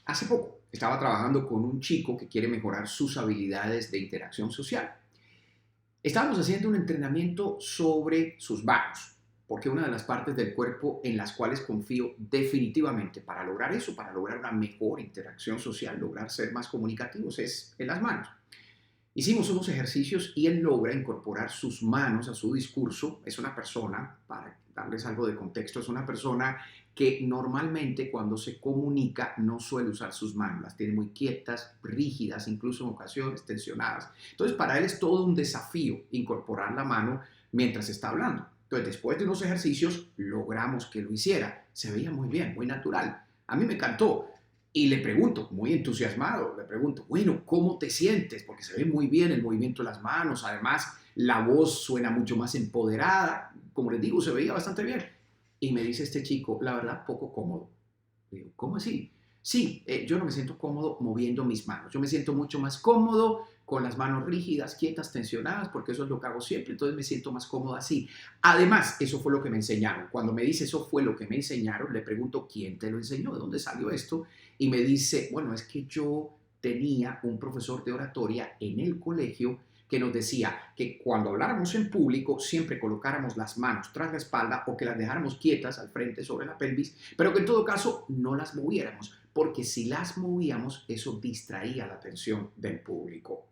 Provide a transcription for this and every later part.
Hace poco estaba trabajando con un chico que quiere mejorar sus habilidades de interacción social. Estábamos haciendo un entrenamiento sobre sus manos, porque una de las partes del cuerpo en las cuales confío definitivamente para lograr eso, para lograr una mejor interacción social, lograr ser más comunicativos, es en las manos. Hicimos unos ejercicios y él logra incorporar sus manos a su discurso. Es una persona, para darles algo de contexto, es una persona que normalmente cuando se comunica no suele usar sus manos, las tiene muy quietas, rígidas, incluso en ocasiones tensionadas. Entonces para él es todo un desafío incorporar la mano mientras está hablando. Entonces después de unos ejercicios logramos que lo hiciera. Se veía muy bien, muy natural. A mí me encantó. Y le pregunto, muy entusiasmado, le pregunto, bueno, ¿cómo te sientes? Porque se ve muy bien el movimiento de las manos, además la voz suena mucho más empoderada, como les digo, se veía bastante bien. Y me dice este chico, la verdad, poco cómodo. Le digo, ¿cómo así? Sí, yo no me siento cómodo moviendo mis manos, yo me siento mucho más cómodo con las manos rígidas, quietas, tensionadas, porque eso es lo que hago siempre, entonces me siento más cómodo así. Además, eso fue lo que me enseñaron. Cuando me dice eso fue lo que me enseñaron, le pregunto, ¿quién te lo enseñó? ¿De dónde salió esto? Y me dice, bueno, es que yo tenía un profesor de oratoria en el colegio que nos decía que cuando habláramos en público siempre colocáramos las manos tras la espalda o que las dejáramos quietas al frente sobre la pelvis, pero que en todo caso no las moviéramos, porque si las movíamos eso distraía la atención del público.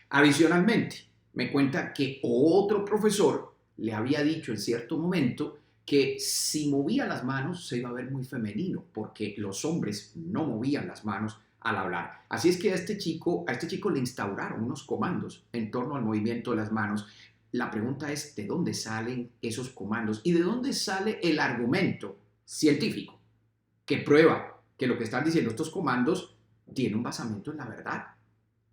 Adicionalmente, me cuenta que otro profesor le había dicho en cierto momento que si movía las manos se iba a ver muy femenino, porque los hombres no movían las manos al hablar. Así es que a este chico le instauraron unos comandos en torno al movimiento de las manos. La pregunta es, ¿de dónde salen esos comandos? ¿Y de dónde sale el argumento científico que prueba que lo que están diciendo estos comandos tiene un basamento en la verdad?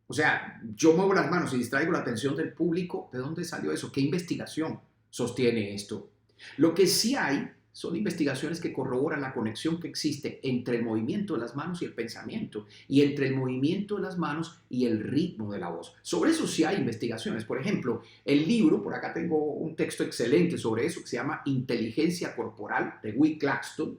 O sea, yo muevo las manos y distraigo la atención del público. ¿De dónde salió eso? ¿Qué investigación sostiene esto? Lo que sí hay son investigaciones que corroboran la conexión que existe entre el movimiento de las manos y el pensamiento, y entre el movimiento de las manos y el ritmo de la voz. Sobre eso sí hay investigaciones. Por ejemplo, el libro, por acá tengo un texto excelente sobre eso, que se llama Inteligencia Corporal, de Will Claxton.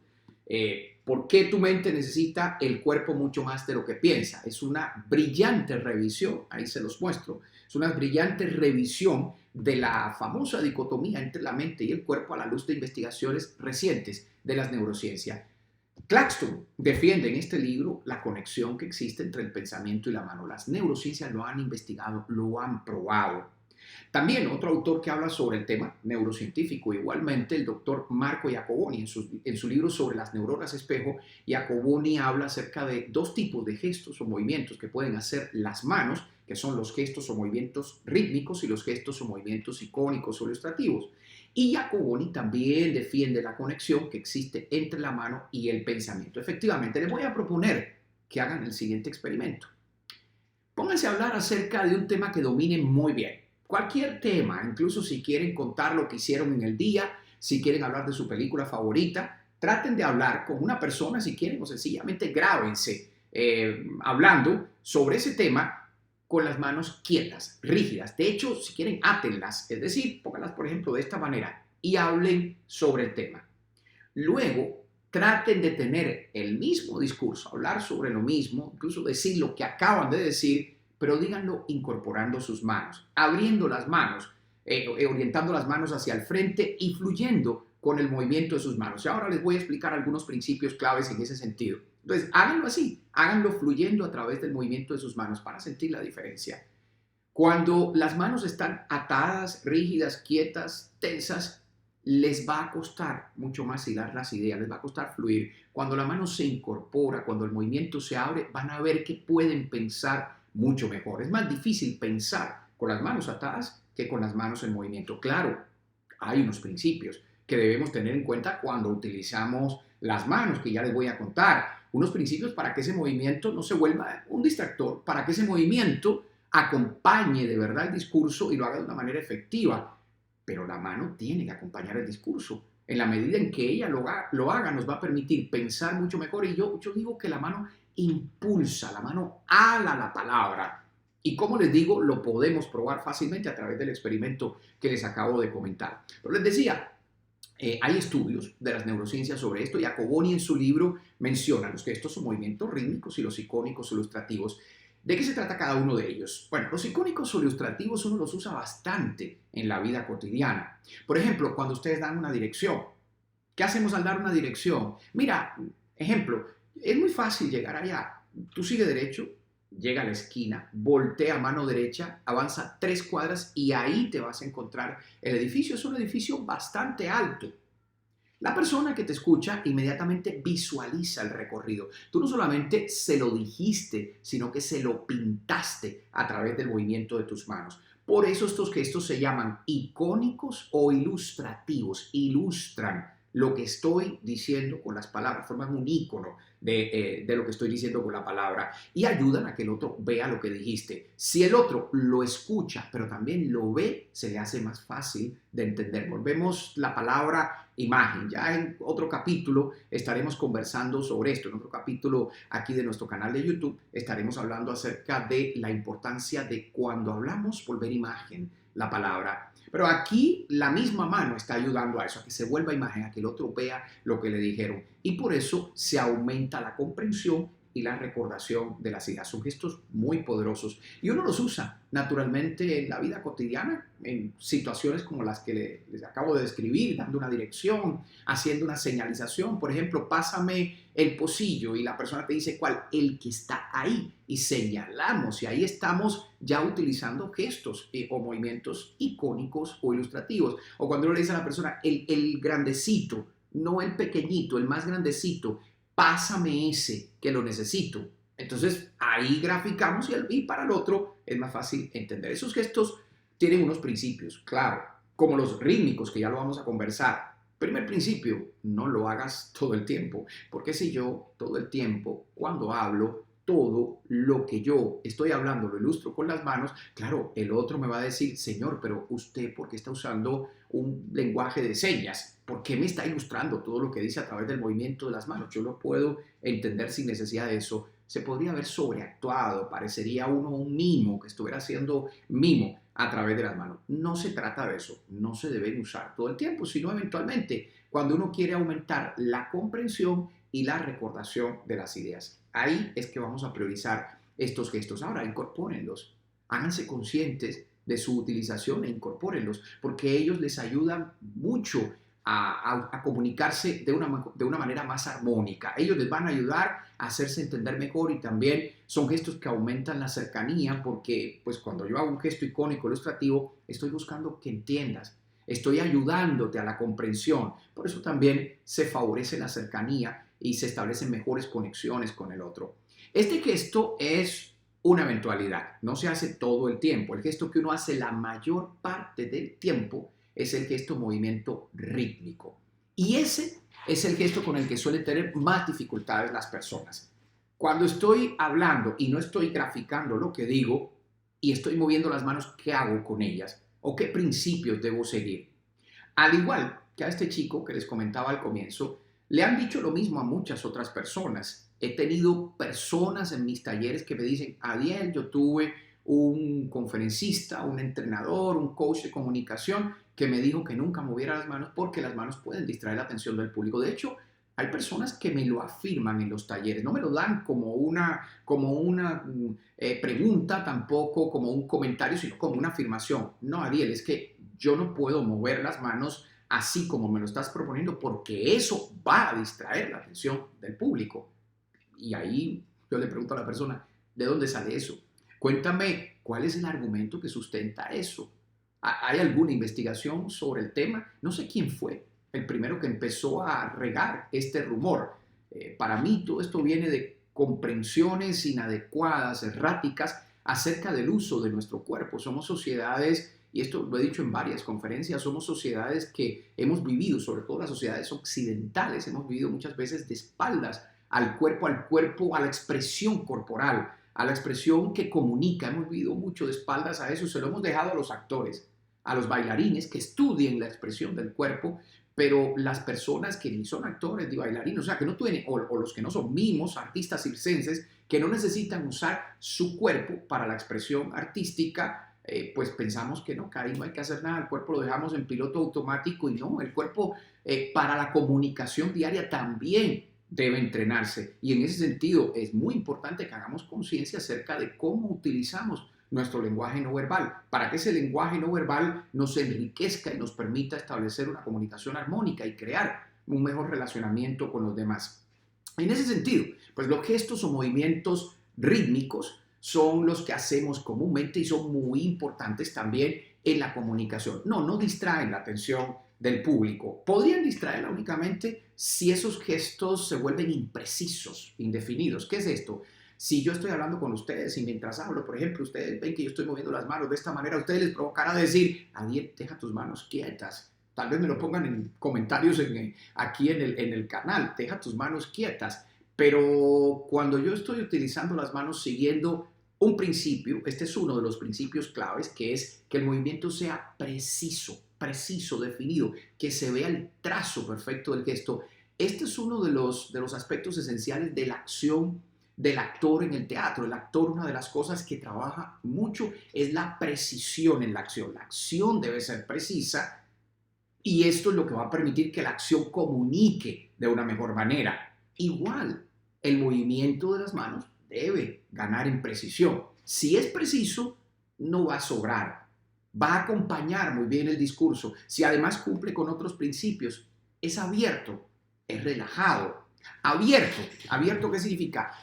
¿Por qué tu mente necesita el cuerpo mucho más de lo que piensa? Es una brillante revisión, ahí se los muestro, es una brillante revisión de la famosa dicotomía entre la mente y el cuerpo a la luz de investigaciones recientes de las neurociencias. Claxton defiende en este libro la conexión que existe entre el pensamiento y la mano. Las neurociencias lo han investigado, lo han probado. También otro autor que habla sobre el tema neurocientífico, igualmente el doctor Marco Iacoboni, en su libro sobre las neuronas espejo, Iacoboni habla acerca de dos tipos de gestos o movimientos que pueden hacer las manos, que son los gestos o movimientos rítmicos y los gestos o movimientos icónicos o ilustrativos. Y Iacoboni también defiende la conexión que existe entre la mano y el pensamiento. Efectivamente, les voy a proponer que hagan el siguiente experimento. Pónganse a hablar acerca de un tema que dominen muy bien. Cualquier tema, incluso si quieren contar lo que hicieron en el día, si quieren hablar de su película favorita, traten de hablar con una persona si quieren o sencillamente grábense hablando sobre ese tema con las manos quietas, rígidas. De hecho, si quieren, átenlas, es decir, pónganlas, por ejemplo, de esta manera y hablen sobre el tema. Luego, traten de tener el mismo discurso, hablar sobre lo mismo, incluso decir lo que acaban de decir, pero díganlo incorporando sus manos, abriendo las manos, orientando las manos hacia el frente y fluyendo con el movimiento de sus manos. Y ahora les voy a explicar algunos principios claves en ese sentido. Entonces, háganlo así, háganlo fluyendo a través del movimiento de sus manos para sentir la diferencia. Cuando las manos están atadas, rígidas, quietas, tensas, les va a costar mucho más hilar las ideas, les va a costar fluir. Cuando la mano se incorpora, cuando el movimiento se abre, van a ver que pueden pensar mucho mejor. Es más difícil pensar con las manos atadas que con las manos en movimiento. Claro, hay unos principios que debemos tener en cuenta cuando utilizamos las manos, que ya les voy a contar. Unos principios para que ese movimiento no se vuelva un distractor, para que ese movimiento acompañe de verdad el discurso y lo haga de una manera efectiva. Pero la mano tiene que acompañar el discurso. En la medida en que ella lo haga, nos va a permitir pensar mucho mejor. Y yo digo que la mano impulsa, la mano ala la palabra. Y como les digo, lo podemos probar fácilmente a través del experimento que les acabo de comentar. Pero les decía, Hay estudios de las neurociencias sobre esto. Jacoboni en su libro menciona los gestos o movimientos rítmicos y los icónicos o ilustrativos. ¿De qué se trata cada uno de ellos? Bueno, los icónicos o ilustrativos uno los usa bastante en la vida cotidiana. Por ejemplo, cuando ustedes dan una dirección. ¿Qué hacemos al dar una dirección? Mira, ejemplo, es muy fácil llegar allá. Tú sigue derecho, llega a la esquina, voltea a mano derecha, avanza 3 cuadras y ahí te vas a encontrar el edificio. Es un edificio bastante alto. La persona que te escucha inmediatamente visualiza el recorrido. Tú no solamente se lo dijiste, sino que se lo pintaste a través del movimiento de tus manos. Por eso estos gestos se llaman icónicos o ilustrativos. Ilustran lo que estoy diciendo con las palabras, forman un icono de lo que estoy diciendo con la palabra y ayudan a que el otro vea lo que dijiste. Si el otro lo escucha, pero también lo ve, se le hace más fácil de entender. Volvemos la palabra imagen. Ya en otro capítulo estaremos conversando sobre esto. En otro capítulo aquí de nuestro canal de YouTube estaremos hablando acerca de la importancia de cuando hablamos volver imagen la palabra. Pero aquí la misma mano está ayudando a eso, a que se vuelva imagen, a que el otro vea lo que le dijeron. Y por eso se aumenta la comprensión y la recordación de las ideas. Son gestos muy poderosos y uno los usa naturalmente en la vida cotidiana, en situaciones como las que les acabo de describir, dando una dirección, haciendo una señalización. Por ejemplo, pásame el pocillo y la persona te dice cuál, el que está ahí, y señalamos y ahí estamos ya utilizando gestos o movimientos icónicos o ilustrativos. O cuando uno le dice a la persona el grandecito, no el pequeñito, el más grandecito, pásame ese que lo necesito. Entonces ahí graficamos y para el otro es más fácil entender. Esos gestos tienen unos principios, claro, como los rítmicos, que ya lo vamos a conversar. Primer principio, no lo hagas todo el tiempo, porque si yo todo el tiempo, cuando hablo, todo lo que yo estoy hablando lo ilustro con las manos, claro, el otro me va a decir, señor, pero usted, ¿por qué está usando un lenguaje de señas? ¿Por qué me está ilustrando todo lo que dice a través del movimiento de las manos? Yo lo puedo entender sin necesidad de eso. Se podría haber sobreactuado, parecería uno un mimo, que estuviera haciendo mimo a través de las manos. No se trata de eso, no se deben usar todo el tiempo, sino eventualmente cuando uno quiere aumentar la comprensión y la recordación de las ideas. Ahí es que vamos a priorizar estos gestos. Ahora, incorpórenlos, háganse conscientes de su utilización e incorpórenlos, porque ellos les ayudan mucho a comunicarse de una manera más armónica. Ellos les van a ayudar a hacerse entender mejor y también son gestos que aumentan la cercanía porque pues cuando yo hago un gesto icónico ilustrativo estoy buscando que entiendas, estoy ayudándote a la comprensión. Por eso también se favorece la cercanía y se establecen mejores conexiones con el otro. Este gesto es una eventualidad, no se hace todo el tiempo. El gesto que uno hace la mayor parte del tiempo es el gesto movimiento rítmico. Y ese es el gesto con el que suelen tener más dificultades las personas. Cuando estoy hablando y no estoy graficando lo que digo y estoy moviendo las manos, ¿qué hago con ellas? ¿O qué principios debo seguir? Al igual que a este chico que les comentaba al comienzo, le han dicho lo mismo a muchas otras personas. He tenido personas en mis talleres que me dicen, Adiel, yo tuve un conferencista, un entrenador, un coach de comunicación que me dijo que nunca moviera las manos porque las manos pueden distraer la atención del público. De hecho, hay personas que me lo afirman en los talleres, no me lo dan como una pregunta, tampoco como un comentario, sino como una afirmación. No, Adiel, es que yo no puedo mover las manos así como me lo estás proponiendo porque eso va a distraer la atención del público. Y ahí yo le pregunto a la persona, ¿de dónde sale eso? Cuéntame, ¿cuál es el argumento que sustenta eso? ¿Hay alguna investigación sobre el tema? No sé quién fue el primero que empezó a regar este rumor. Para mí todo esto viene de comprensiones inadecuadas, erráticas, acerca del uso de nuestro cuerpo. Somos sociedades, y esto lo he dicho en varias conferencias, somos sociedades que hemos vivido, sobre todo las sociedades occidentales, hemos vivido muchas veces de espaldas al cuerpo, a la expresión corporal, a la expresión que comunica. Hemos vivido mucho de espaldas a eso, se lo hemos dejado a los actores, a los bailarines que estudien la expresión del cuerpo, pero las personas que ni son actores ni bailarines, o sea, que no tienen, o los que no son mimos, artistas circenses, que no necesitan usar su cuerpo para la expresión artística, pues pensamos que no, que ahí no hay que hacer nada, el cuerpo lo dejamos en piloto automático y no, el cuerpo para la comunicación diaria también debe entrenarse. Y en ese sentido es muy importante que hagamos conciencia acerca de cómo utilizamos nuestro lenguaje no verbal, para que ese lenguaje no verbal nos enriquezca y nos permita establecer una comunicación armónica y crear un mejor relacionamiento con los demás. En ese sentido, pues los gestos o movimientos rítmicos son los que hacemos comúnmente y son muy importantes también en la comunicación. No distraen la atención del público. Podrían distraerla únicamente si esos gestos se vuelven imprecisos, indefinidos. ¿Qué es esto? Si yo estoy hablando con ustedes y mientras hablo, por ejemplo, ustedes ven que yo estoy moviendo las manos de esta manera, a ustedes les provocará decir, Adiel, deja tus manos quietas. Tal vez me lo pongan en comentarios aquí en el canal, deja tus manos quietas. Pero cuando yo estoy utilizando las manos siguiendo un principio, este es uno de los principios claves, que es que el movimiento sea preciso, definido, que se vea el trazo perfecto del gesto. Este es uno de los aspectos esenciales de la acción del actor en el teatro. El actor, una de las cosas que trabaja mucho es la precisión en la acción. La acción debe ser precisa y esto es lo que va a permitir que la acción comunique de una mejor manera. Igual, el movimiento de las manos debe ganar en precisión. Si es preciso, no va a sobrar. Va a acompañar muy bien el discurso. Si además cumple con otros principios, es abierto, es relajado. Abierto, ¿qué significa?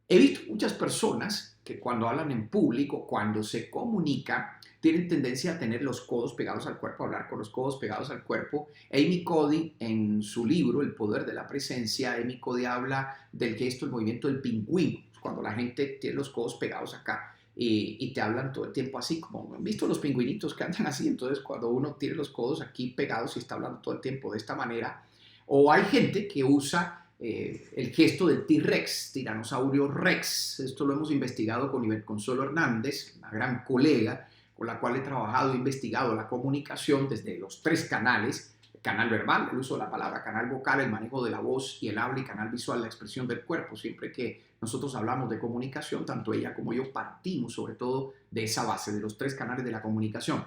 He visto muchas personas que cuando hablan en público, cuando se comunica, tienen tendencia a tener los codos pegados al cuerpo, a hablar con los codos pegados al cuerpo. Amy Cuddy, en su libro El poder de la presencia, Amy Cuddy habla del gesto, el movimiento del pingüino, cuando la gente tiene los codos pegados acá y te hablan todo el tiempo así, como han visto los pingüinitos que andan así. Entonces cuando uno tiene los codos aquí pegados y está hablando todo el tiempo de esta manera, o hay gente que usa el gesto del T-Rex, Tiranosaurio Rex. Esto lo hemos investigado con Ivette Consuelo Hernández, una gran colega con la cual he trabajado, he investigado la comunicación desde los tres canales: el canal verbal, el uso de la palabra; canal vocal, el manejo de la voz y el habla; y canal visual, la expresión del cuerpo. Siempre que nosotros hablamos de comunicación, tanto ella como yo partimos sobre todo de esa base, de los tres canales de la comunicación.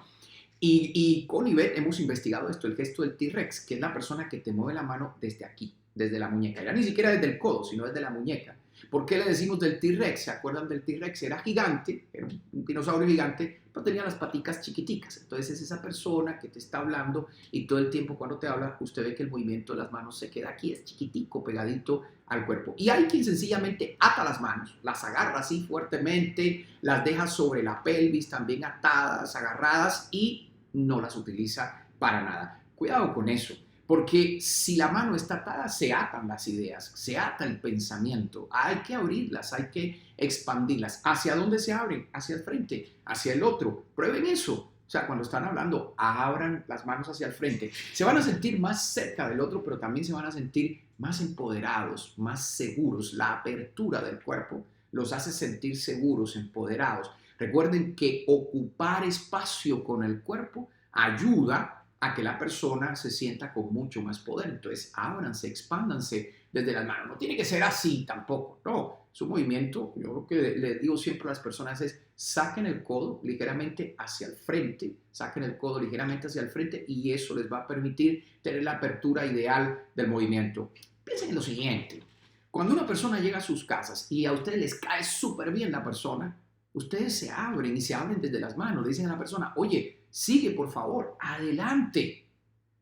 Y con Ivette hemos investigado esto, el gesto del T-Rex, que es la persona que te mueve la mano desde aquí, desde la muñeca, ya ni siquiera desde el codo, sino desde la muñeca. ¿Por qué le decimos del T-Rex? ¿Se acuerdan del T-Rex? Era gigante, era un dinosaurio gigante, pero tenía las paticas chiquiticas. Entonces es esa persona que te está hablando y todo el tiempo cuando te habla, usted ve que el movimiento de las manos se queda aquí, es chiquitico, pegadito al cuerpo. Y hay quien sencillamente ata las manos, las agarra así fuertemente, las deja sobre la pelvis también atadas, agarradas, y no las utiliza para nada. Cuidado con eso. Porque si la mano está atada, se atan las ideas, se ata el pensamiento. Hay que abrirlas, hay que expandirlas. ¿Hacia dónde se abren? Hacia el frente, hacia el otro. Prueben eso. O sea, cuando están hablando, abran las manos hacia el frente. Se van a sentir más cerca del otro, pero también se van a sentir más empoderados, más seguros. La apertura del cuerpo los hace sentir seguros, empoderados. Recuerden que ocupar espacio con el cuerpo ayuda a que la persona se sienta con mucho más poder. Entonces, ábranse, expándanse desde las manos. No tiene que ser así tampoco, no. Es un movimiento, yo lo que le digo siempre a las personas es: saquen el codo ligeramente hacia el frente, saquen el codo ligeramente hacia el frente, y eso les va a permitir tener la apertura ideal del movimiento. Piensen en lo siguiente: cuando una persona llega a sus casas y a ustedes les cae súper bien la persona, ustedes se abren y se abren desde las manos. Le dicen a la persona: oye, sigue por favor, adelante.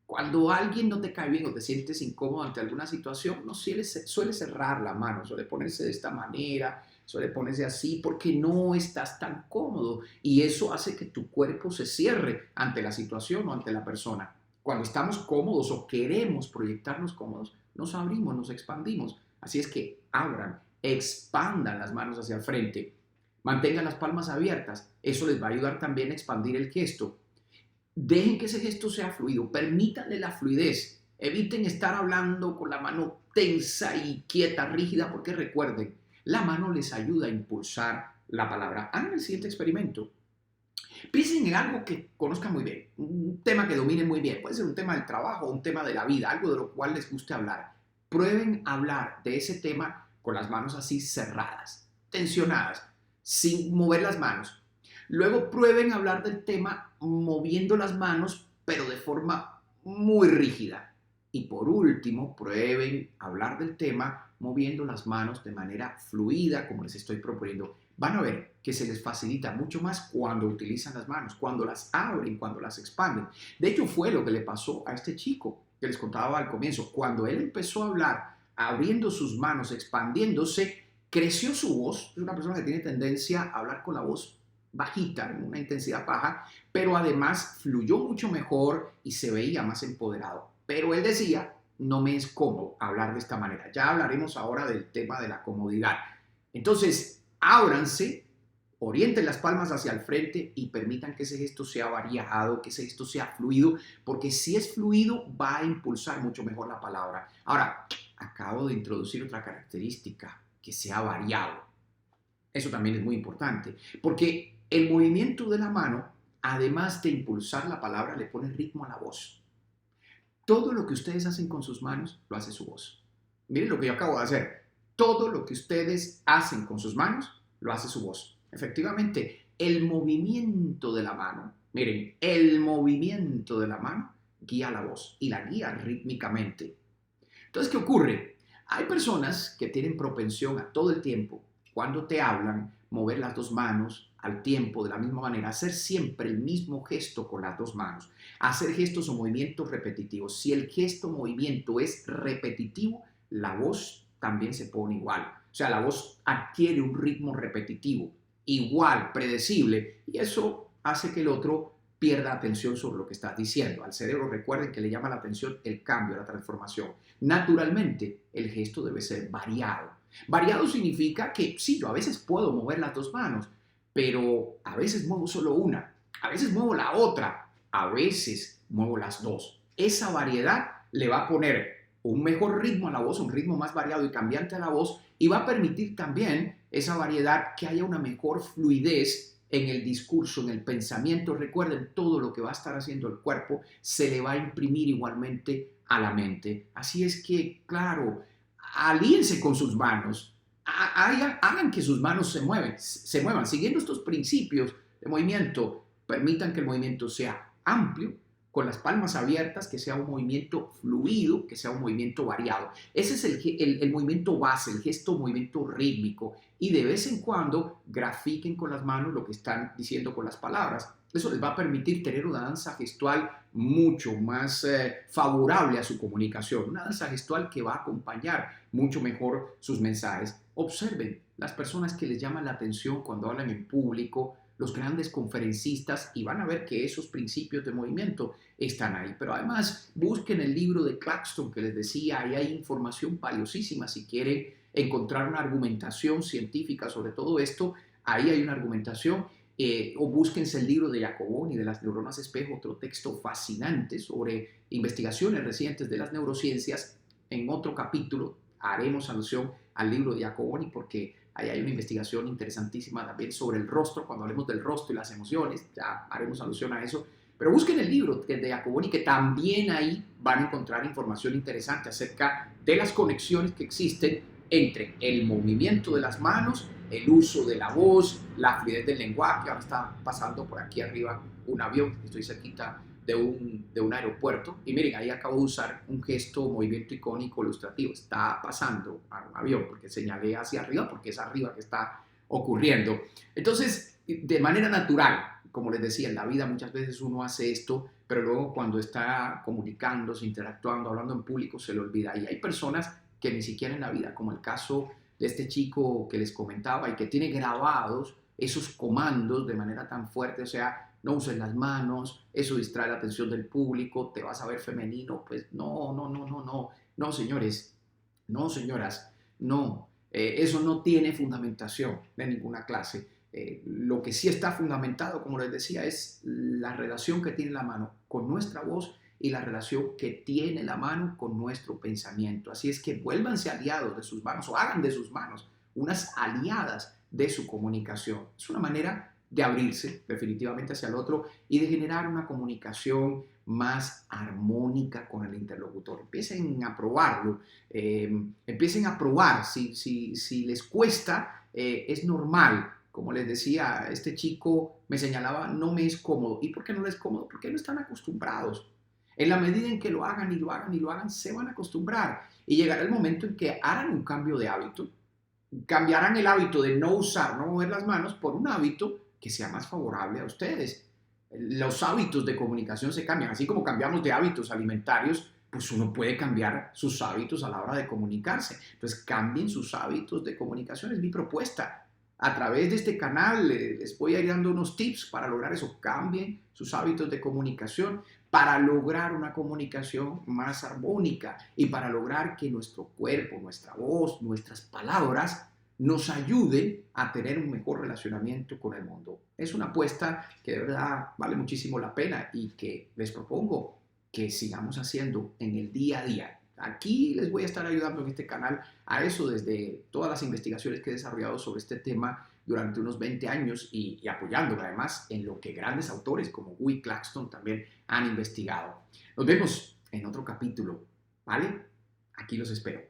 Cuando alguien no te cae bien o te sientes incómodo ante alguna situación, no suele cerrar la mano, suele ponerse de esta manera, suele ponerse así, porque no estás tan cómodo, y eso hace que tu cuerpo se cierre ante la situación o ante la persona. Cuando estamos cómodos o queremos proyectarnos cómodos, nos abrimos, nos expandimos. Así es que abran, expandan las manos hacia el frente. Mantengan las palmas abiertas. Eso les va a ayudar también a expandir el gesto. Dejen que ese gesto sea fluido. Permítanle la fluidez. Eviten estar hablando con la mano tensa y quieta, rígida, porque recuerden, la mano les ayuda a impulsar la palabra. Hagan el siguiente experimento. Piensen en algo que conozcan muy bien, un tema que dominen muy bien. Puede ser un tema del trabajo, un tema de la vida, algo de lo cual les guste hablar. Prueben hablar de ese tema con las manos así cerradas, tensionadas, sin mover las manos. Luego prueben hablar del tema moviendo las manos, pero de forma muy rígida. Y por último, prueben hablar del tema moviendo las manos de manera fluida, como les estoy proponiendo. Van a ver que se les facilita mucho más cuando utilizan las manos, cuando las abren, cuando las expanden. De hecho, fue lo que le pasó a este chico que les contaba al comienzo. Cuando él empezó a hablar, abriendo sus manos, expandiéndose, creció su voz. Es una persona que tiene tendencia a hablar con la voz bajita, en una intensidad baja, pero además fluyó mucho mejor y se veía más empoderado. Pero él decía, no me es cómodo hablar de esta manera. Ya hablaremos ahora del tema de la comodidad. Entonces, ábranse, orienten las palmas hacia el frente y permitan que ese gesto sea variado, que ese gesto sea fluido, porque si es fluido va a impulsar mucho mejor la palabra. Ahora, acabo de introducir otra característica, que sea variado. Eso también es muy importante, porque el movimiento de la mano, además de impulsar la palabra, le pone ritmo a la voz. Todo lo que ustedes hacen con sus manos, lo hace su voz. Miren lo que yo acabo de hacer. Todo lo que ustedes hacen con sus manos, lo hace su voz. Efectivamente, el movimiento de la mano, miren, el movimiento de la mano guía la voz y la guía rítmicamente. Entonces, ¿qué ocurre? Hay personas que tienen propensión a todo el tiempo, cuando te hablan, mover las dos manos al tiempo de la misma manera, hacer siempre el mismo gesto con las dos manos, hacer gestos o movimientos repetitivos. Si el gesto o movimiento es repetitivo, la voz también se pone igual. O sea, la voz adquiere un ritmo repetitivo, igual, predecible, y eso hace que el otro pierda atención sobre lo que estás diciendo. Al cerebro recuerden que le llama la atención el cambio, la transformación. Naturalmente, el gesto debe ser variado. Variado significa que sí, yo a veces puedo mover las dos manos, pero a veces muevo solo una, a veces muevo la otra, a veces muevo las dos. Esa variedad le va a poner un mejor ritmo a la voz, un ritmo más variado y cambiante a la voz, y va a permitir también esa variedad que haya una mejor fluidez en el discurso, en el pensamiento. Recuerden, todo lo que va a estar haciendo el cuerpo se le va a imprimir igualmente a la mente. Así es que, claro, alíense con sus manos, hagan que sus manos se muevan, siguiendo estos principios de movimiento. Permitan que el movimiento sea amplio, con las palmas abiertas, que sea un movimiento fluido, que sea un movimiento variado. Ese es el movimiento base, el gesto movimiento rítmico. Y de vez en cuando grafiquen con las manos lo que están diciendo con las palabras. Eso les va a permitir tener una danza gestual mucho más favorable a su comunicación, una danza gestual que va a acompañar mucho mejor sus mensajes. Observen las personas que les llaman la atención cuando hablan en público, los grandes conferencistas, y van a ver que esos principios de movimiento están ahí. Pero además, busquen el libro de Claxton que les decía, ahí hay información valiosísima si quieren encontrar una argumentación científica sobre todo esto. Ahí hay una argumentación. O búsquense el libro de Jacoboni de las neuronas espejo, otro texto fascinante sobre investigaciones recientes de las neurociencias. En otro capítulo haremos alusión al libro de Jacoboni porque ahí hay una investigación interesantísima también sobre el rostro. Cuando hablemos del rostro y las emociones, ya haremos alusión a eso. Pero busquen el libro de Jacoboni, que también ahí van a encontrar información interesante acerca de las conexiones que existen entre el movimiento de las manos, el uso de la voz, la fluidez del lenguaje. Ahora está pasando por aquí arriba un avión, estoy cerquita de un aeropuerto, y miren, ahí acabo de usar un gesto, movimiento icónico ilustrativo. Está pasando a un avión, porque señalé hacia arriba, porque es arriba que está ocurriendo. Entonces, de manera natural, como les decía, en la vida muchas veces uno hace esto, pero luego cuando está comunicándose, interactuando, hablando en público, se le olvida. Y hay personas que ni siquiera en la vida, como el caso de este chico que les comentaba y que tiene grabados esos comandos de manera tan fuerte, o sea, no uses las manos, eso distrae la atención del público, te vas a ver femenino. Pues no, no, no, no, no, no, señores, no, señoras, no, eso no tiene fundamentación de ninguna clase. Lo que sí está fundamentado, como les decía, es la relación que tiene la mano con nuestra voz y la relación que tiene la mano con nuestro pensamiento. Así es que vuélvanse aliados de sus manos, o hagan de sus manos unas aliadas de su comunicación. Es una manera de abrirse definitivamente hacia el otro y de generar una comunicación más armónica con el interlocutor. Empiecen a probarlo, empiecen a probar. Si les cuesta, es normal. Como les decía, este chico me señalaba, no me es cómodo. ¿Y por qué no les es cómodo? Porque no están acostumbrados. En la medida en que lo hagan y lo hagan y lo hagan, se van a acostumbrar. Y llegará el momento en que harán un cambio de hábito, cambiarán el hábito de no usar, no mover las manos por un hábito que sea más favorable a ustedes. Los hábitos de comunicación se cambian, así como cambiamos de hábitos alimentarios, pues uno puede cambiar sus hábitos a la hora de comunicarse. Entonces cambien sus hábitos de comunicación, es mi propuesta. A través de este canal les voy a ir dando unos tips para lograr eso. Cambien sus hábitos de comunicación para lograr una comunicación más armónica y para lograr que nuestro cuerpo, nuestra voz, nuestras palabras nos ayuden a tener un mejor relacionamiento con el mundo. Es una apuesta que de verdad vale muchísimo la pena y que les propongo que sigamos haciendo en el día a día. Aquí les voy a estar ayudando en este canal a eso desde todas las investigaciones que he desarrollado sobre este tema durante unos 20 años y apoyándome además en lo que grandes autores como Will Claxton también han investigado. Nos vemos en otro capítulo, ¿vale? Aquí los espero.